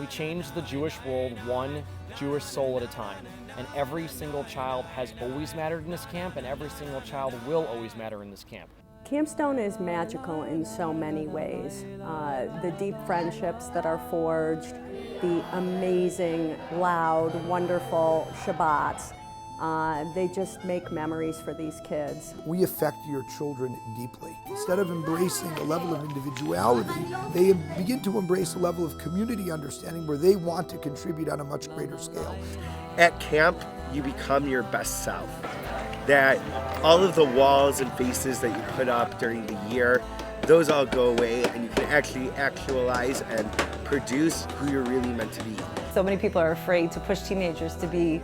We change the Jewish world one Jewish soul at a time. And every single child has always mattered in this camp, and every single child will always matter in this camp. Camp Stone is magical in so many ways. The deep friendships that are forged, the amazing, loud, wonderful Shabbats. They just make memories for these kids. We affect your children deeply. Instead of embracing a level of individuality, they begin to embrace a level of community understanding where they want to contribute on a much greater scale. At camp, you become your best self. That all of the walls and faces that you put up during the year, those all go away, and you can actually actualize and produce who you're really meant to be. So many people are afraid to push teenagers to be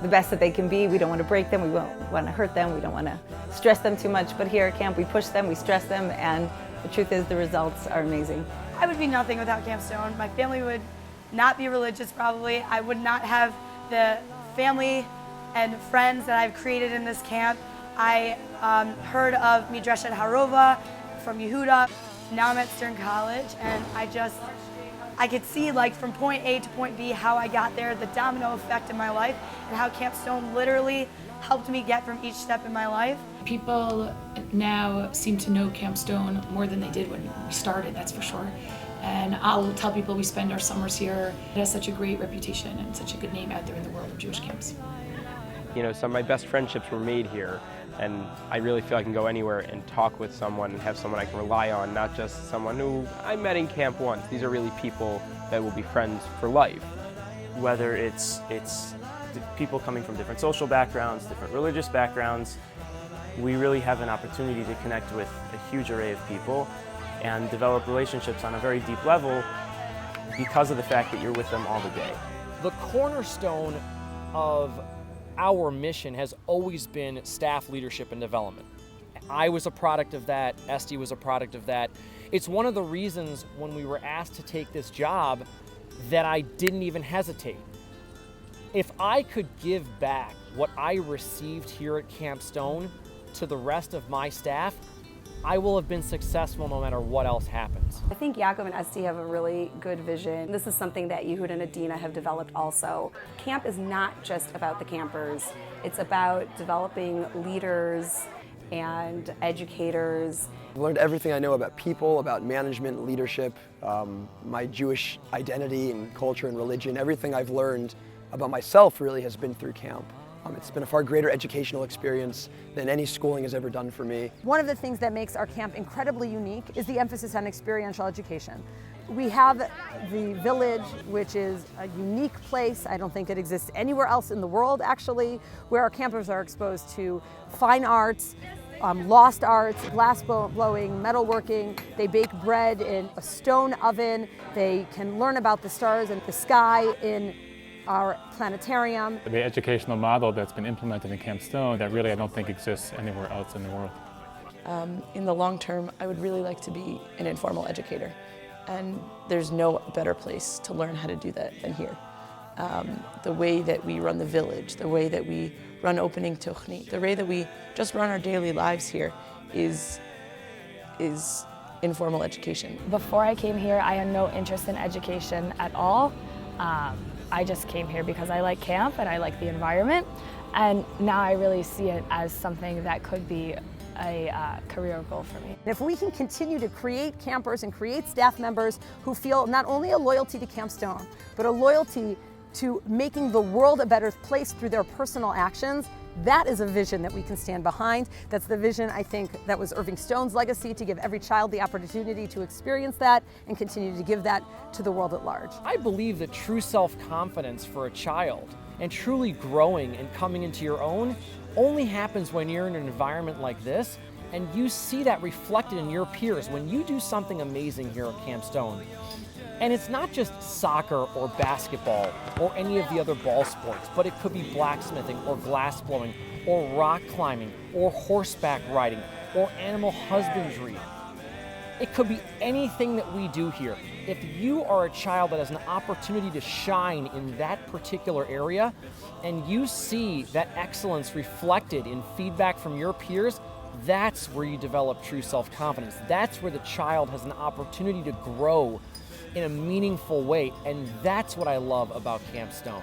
the best that they can be. We don't want to break them, we don't want to hurt them, we don't want to stress them too much, but here at camp we push them, we stress them, and the truth is the results are amazing. I would be nothing without Camp Stone. My family would not be religious probably. I would not have the family and friends that I've created in this camp. I heard of Midreshet Harova from Yehuda. Now I'm at Stern College, and I could see, like, from point A to point B how I got there, the domino effect in my life, and how Camp Stone literally helped me get from each step in my life. People now seem to know Camp Stone more than they did when we started, that's for sure. And I'll tell people we spend our summers here. It has such a great reputation and such a good name out there in the world of Jewish camps. You know, some of my best friendships were made here, and I really feel I can go anywhere and talk with someone and have someone I can rely on, not just someone who I met in camp once. These are really people that will be friends for life. Whether it's people coming from different social backgrounds, different religious backgrounds, we really have an opportunity to connect with a huge array of people and develop relationships on a very deep level because of the fact that you're with them all the day. The cornerstone of our mission has always been staff leadership and development. I was a product of that, Esty was a product of that. It's one of the reasons when we were asked to take this job that I didn't even hesitate. If I could give back what I received here at Camp Stone to the rest of my staff, I will have been successful no matter what else happens. I think Yaakov and Esty have a really good vision. This is something that Yehuda and Adina have developed also. Camp is not just about the campers. It's about developing leaders and educators. I've learned everything I know about people, about management, leadership, my Jewish identity and culture and religion. Everything I've learned about myself really has been through camp. It's been a far greater educational experience than any schooling has ever done for me. One of the things that makes our camp incredibly unique is the emphasis on experiential education. We have the village, which is a unique place. I don't think it exists anywhere else in the world, actually, where our campers are exposed to fine arts, lost arts, glass blowing, metalworking. They bake bread in a stone oven. They can learn about the stars and the sky in our planetarium. The educational model that's been implemented in Camp Stone that really I don't think exists anywhere else in the world. In the long term, I would really like to be an informal educator. And there's no better place to learn how to do that than here. The way that we run the village, the way that we run opening tochni, the way that we just run our daily lives here is informal education. Before I came here, I had no interest in education at all. I just came here because I like camp and I like the environment, and now I really see it as something that could be a career goal for me. And if we can continue to create campers and create staff members who feel not only a loyalty to Camp Stone, but a loyalty to making the world a better place through their personal actions, that is a vision that we can stand behind. That's the vision, I think, that was Irving Stone's legacy, to give every child the opportunity to experience that and continue to give that to the world at large. I believe that true self-confidence for a child and truly growing and coming into your own only happens when you're in an environment like this and you see that reflected in your peers. When you do something amazing here at Camp Stone, And it's not just soccer or basketball or any of the other ball sports, but it could be blacksmithing or glass blowing or rock climbing or horseback riding or animal husbandry. It could be anything that we do here. If you are a child that has an opportunity to shine in that particular area and you see that excellence reflected in feedback from your peers, that's where you develop true self-confidence. That's where the child has an opportunity to grow in a meaningful way, and that's what I love about Camp Stone.